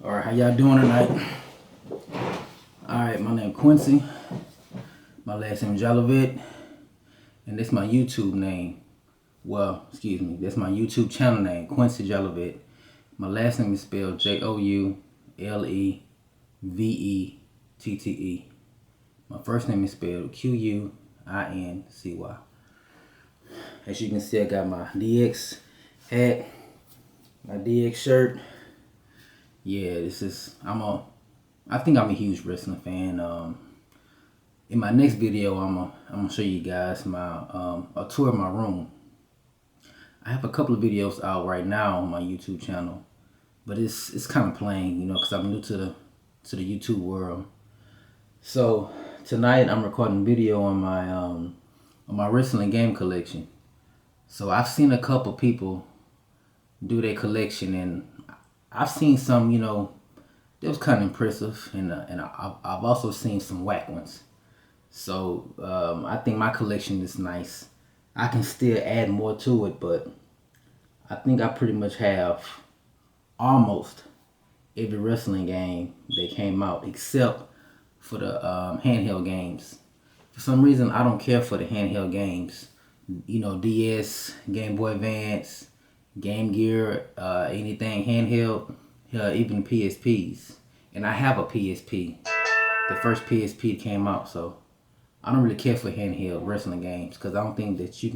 Alright, how y'all doing tonight? Alright, my name Quincy. My last name Jalovit. And that's my YouTube name. Well, excuse me, that's my YouTube channel name, Quincy Jalovit. My last name is spelled Joulevettete. My first name is spelled Quincy. As you can see, I got my DX hat, my DX shirt. Yeah, I think I'm a huge wrestling fan. In my next video, I'm gonna show you guys my a tour of my room. I have a couple of videos out right now on my YouTube channel, but it's kind of plain, you know, because I'm new to the YouTube world. So tonight I'm recording a video on my wrestling game collection. So I've seen a couple people do their collection, and I've seen some, you know, that was kind of impressive, and I've also seen some whack ones. So I think my collection is nice. I can still add more to it, but I think I pretty much have almost every wrestling game that came out except for the handheld games. For some reason, I don't care for the handheld games. You know, DS, Game Boy Advance, Game Gear, anything handheld, even PSPs. And I have a PSP. The first PSP came out, so I don't really care for handheld wrestling games because I don't think that you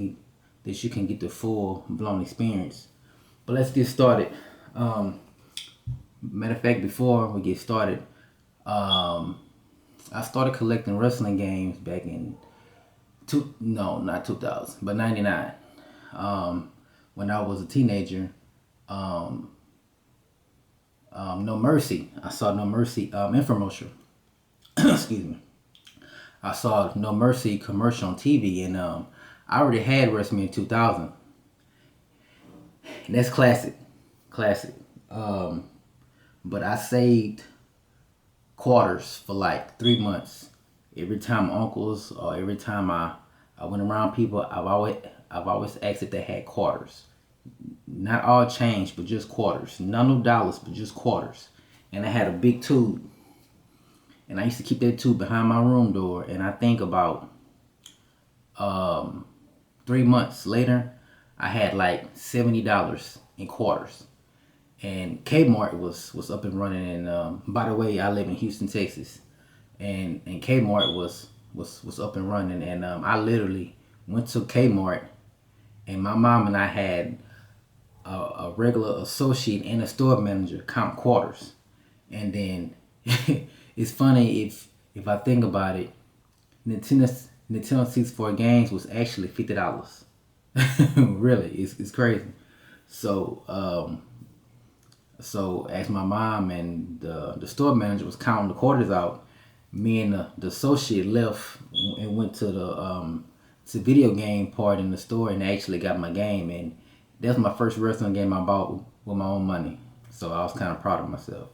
can get the full blown experience. But let's get started. Matter of fact, before we get started, I started collecting wrestling games back in not 2000, but 99. When I was a teenager. No Mercy. I saw No Mercy infomercial. Excuse me. I saw No Mercy commercial on TV, and I already had WrestleMania 2000. And that's classic. But I saved quarters for like 3 months. Every time uncles or every time I went around people, I've always asked if they had quarters. Not all change, but just quarters. None of dollars, but just quarters. And I had a big tube. And I used to keep that tube behind my room door. And I think about 3 months later, I had like $70 in quarters. And Kmart was up and running. And by the way, I live in Houston, Texas. And Kmart was up and running. And I literally went to Kmart, and my mom and I had a regular associate and a store manager count quarters. And then it's funny if I think about it, Nintendo 64 games was actually $50. Really, it's crazy. So as my mom and the store manager was counting the quarters out, me and the associate left and went to the video game part in the store and actually got my game. And that's my first wrestling game I bought with my own money. So I was kind of proud of myself.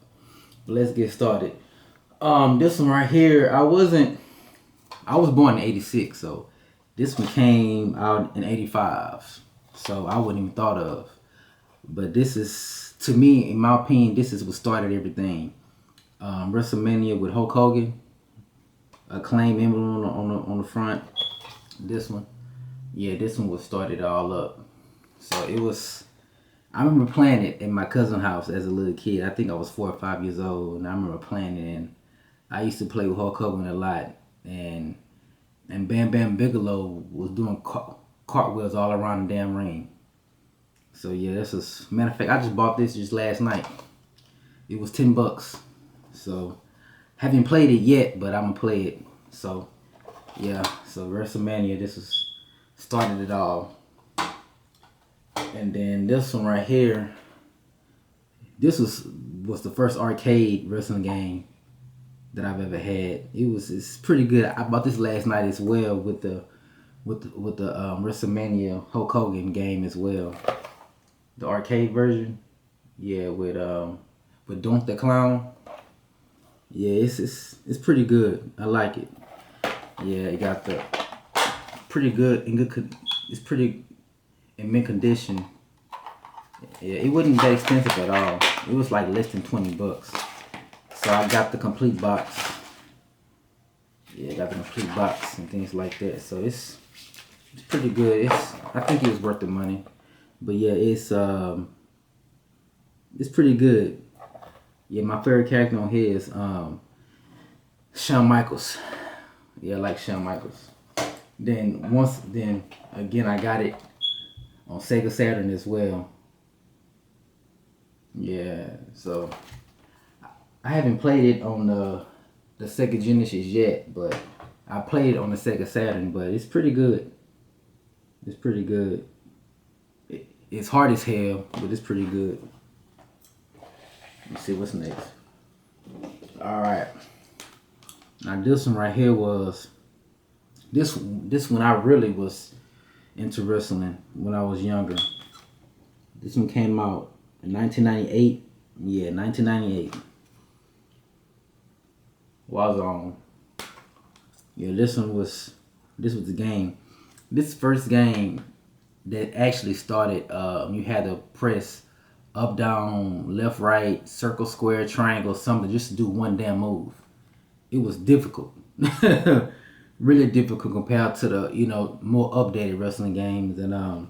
But let's get started. This one right here, I was born in 86, so this one came out in 85. So I wouldn't even thought of. But this is, to me, in my opinion, this is what started everything. WrestleMania with Hulk Hogan. Acclaim emblem on the front. This one. Yeah, this one was started all up. So it was, I remember playing it in my cousin's house as a little kid. I think I was 4 or 5 years old, and I remember playing it, and I used to play with Hulk Hogan a lot. And Bam Bam Bigelow was doing cartwheels all around the damn ring. So yeah, this is, matter of fact, I just bought this just last night. It was $10. So haven't played it yet, but I'm gonna play it. So yeah, so WrestleMania, this was started it all. And then this one right here, this was the first arcade wrestling game that I've ever had. It's pretty good. I bought this last night as well with the WrestleMania Hulk Hogan game as well. The arcade version, yeah, with Doink the Clown. Yeah, it's pretty good. I like it. Yeah, it got the pretty good in good. It's pretty in mint condition. Yeah, it wasn't that expensive at all. It was like less than 20 bucks. So I got the complete box. Yeah, I got the complete box and things like that. So it's pretty good. I think it was worth the money. But yeah, it's pretty good. Yeah, my favorite character on here is Shawn Michaels. Yeah, I like Shawn Michaels. Then again I got it on Sega Saturn as well. Yeah, so I haven't played it on the Sega Genesis yet, but I played it on the Sega Saturn, but it's pretty good. It's pretty good. It's hard as hell, but it's pretty good. Let's see what's next. Alright. Now this one right here was this one I really was into wrestling when I was younger. This one came out in 1998. Yeah, 1998. Was on. Yeah, this was the game. This first game that actually started. You had to press up, down, left, right, circle, square, triangle, something just to do one damn move. It was difficult. Really difficult compared to the more updated wrestling games, and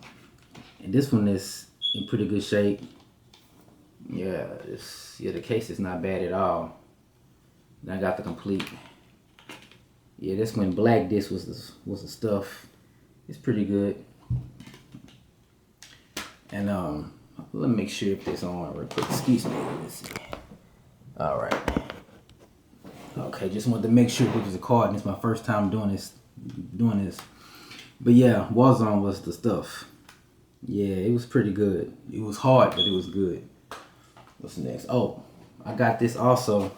this one is in pretty good shape. Yeah, the case is not bad at all. I got the complete. Yeah, this when black disc was the stuff. It's pretty good. And let me make sure if this on real quick. Excuse me. Let's see. All right. Okay, just wanted to make sure it was a card, and it's my first time doing this. But yeah, Warzone was the stuff. Yeah, it was pretty good. It was hard, but it was good. What's next? Oh, I got this also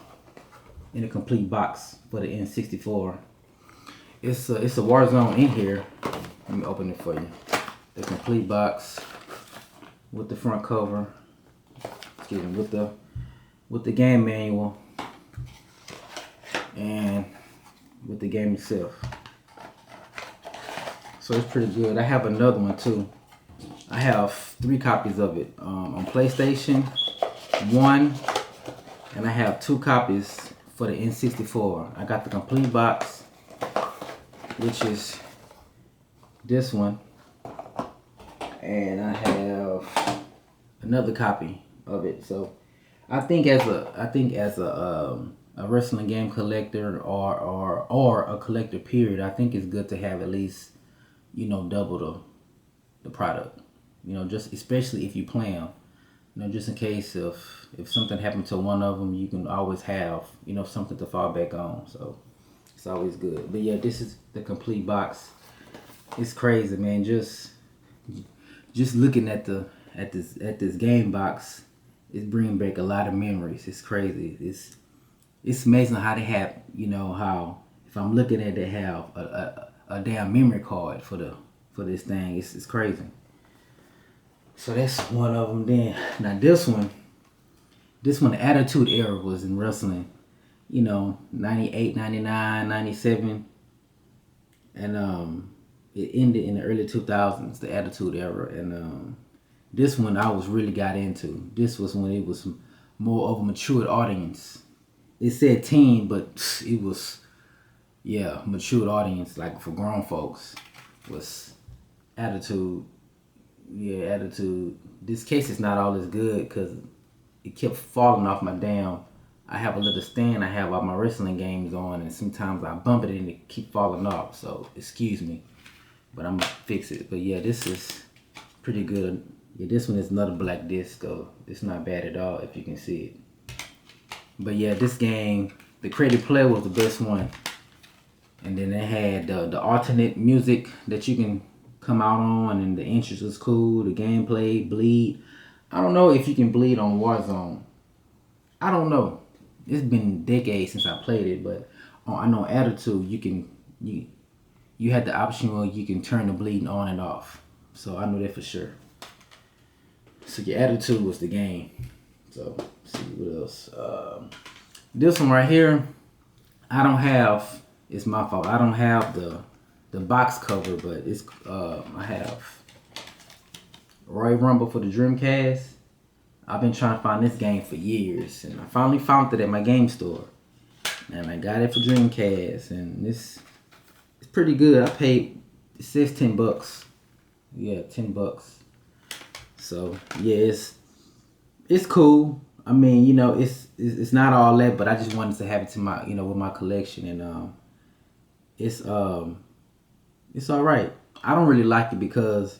in a complete box for the N64. It's a Warzone in here. Let me open it for you. The complete box with the front cover. Excuse me, with the game manual and with the game itself. So it's pretty good. I have another one too. I have 3 copies of it on PlayStation 1, and I have 2 copies for the N64. I got the complete box, which is this one, and I have another copy of it. So I think as a wrestling game collector or a collector period, I think it's good to have at least double the product. Just especially if you play them. Just in case if something happened to one of them, you can always have something to fall back on. So it's always good. But yeah, this is the complete box. It's crazy, man. Just looking at this game box, it's bringing back a lot of memories. It's crazy. It's amazing how they have how if I'm looking at it, they have a damn memory card for this thing. It's crazy. So that's one of them. Then now this one, the Attitude Era was in wrestling. 98, 99, 97, and it ended in the early 2000s, the Attitude Era, and this one I was really got into. This was when it was more of a matured audience. It said teen, but it was matured audience, like for grown folks. Was Attitude. Yeah, Attitude. This case is not all as good because it kept falling off my damn. I have a little stand I have all my wrestling games on, and sometimes I bump it and it keep falling off. So excuse me, but I'm gonna fix it. But yeah, this is pretty good. Yeah, this one is another black disc, so it's not bad at all if you can see it. But yeah, this game, the Creative Player was the best one, and then they had the alternate music that you can come out on, and the entrance was cool. The gameplay, bleed. I don't know if you can bleed on Warzone. I don't know. It's been decades since I played it, but I know Attitude you had the option where you can turn the bleeding on and off. So I know that for sure. So your Attitude was the game. So let's see what else. This one right here, I don't have. It's my fault. I don't have the box cover, but it's I have Royal Rumble for the Dreamcast. I've been trying to find this game for years, and I finally found it at my game store. And I got it for Dreamcast, and it's pretty good. I paid, it says $10. Yeah, $10. So yeah, it's cool. I mean, it's not all that, but I just wanted to have it to my, with my collection, and it's it's all right. I don't really like it because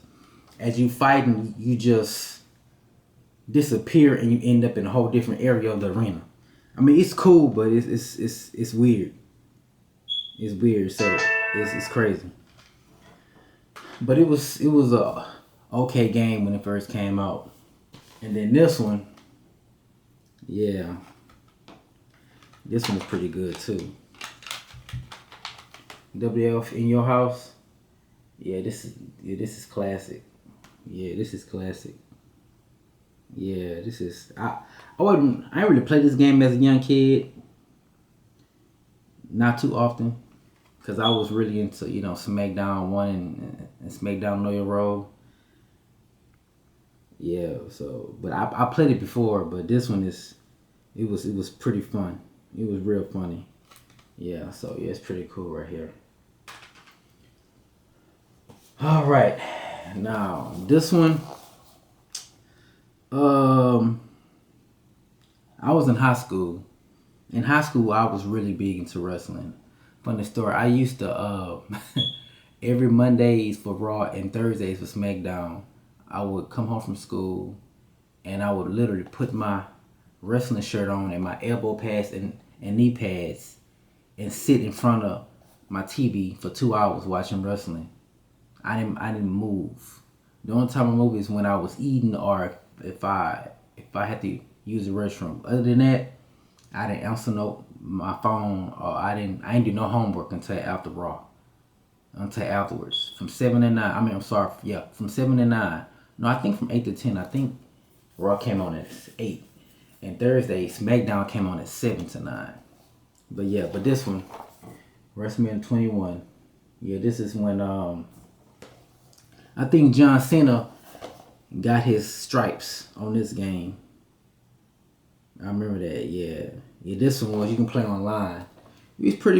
as you fighting, you just disappear and you end up in a whole different area of the arena. I mean, it's cool, but it's weird. It's weird, so it's crazy. But it was a okay game when it first came out, and then this one, yeah, this one's pretty good too. WF in your house, this is classic. Yeah, this is classic. Yeah, this is I didn't really play this game as a young kid, not too often, because I was really into SmackDown One and SmackDown Know Your Role. Yeah, so but I played it before, but this one it was pretty fun. It was real funny. Yeah, so yeah, it's pretty cool right here. All right, now this one, um, I was in high school. In high school, I was really big into wrestling. Funny story, I used to every Mondays for Raw and Thursdays for SmackDown, I would come home from school and I would literally put my wrestling shirt on and my elbow pads and knee pads and sit in front of my TV for 2 hours watching wrestling. I didn't move. The only time I moved is when I was eating or if I had to use the restroom. Other than that, I didn't answer my phone, or I didn't do no homework until after Raw. Until afterwards. From 7 to 9. I mean, I'm sorry, yeah, from 7 to 9. No, I think from 8 to 10. I think Raw came on at 8. And Thursday, SmackDown came on at 7 to 9. But yeah, but this one, WrestleMania 21. Yeah, this is when I think John Cena got his stripes on this game. I remember that. Yeah, yeah. This one was you can play online. It's pretty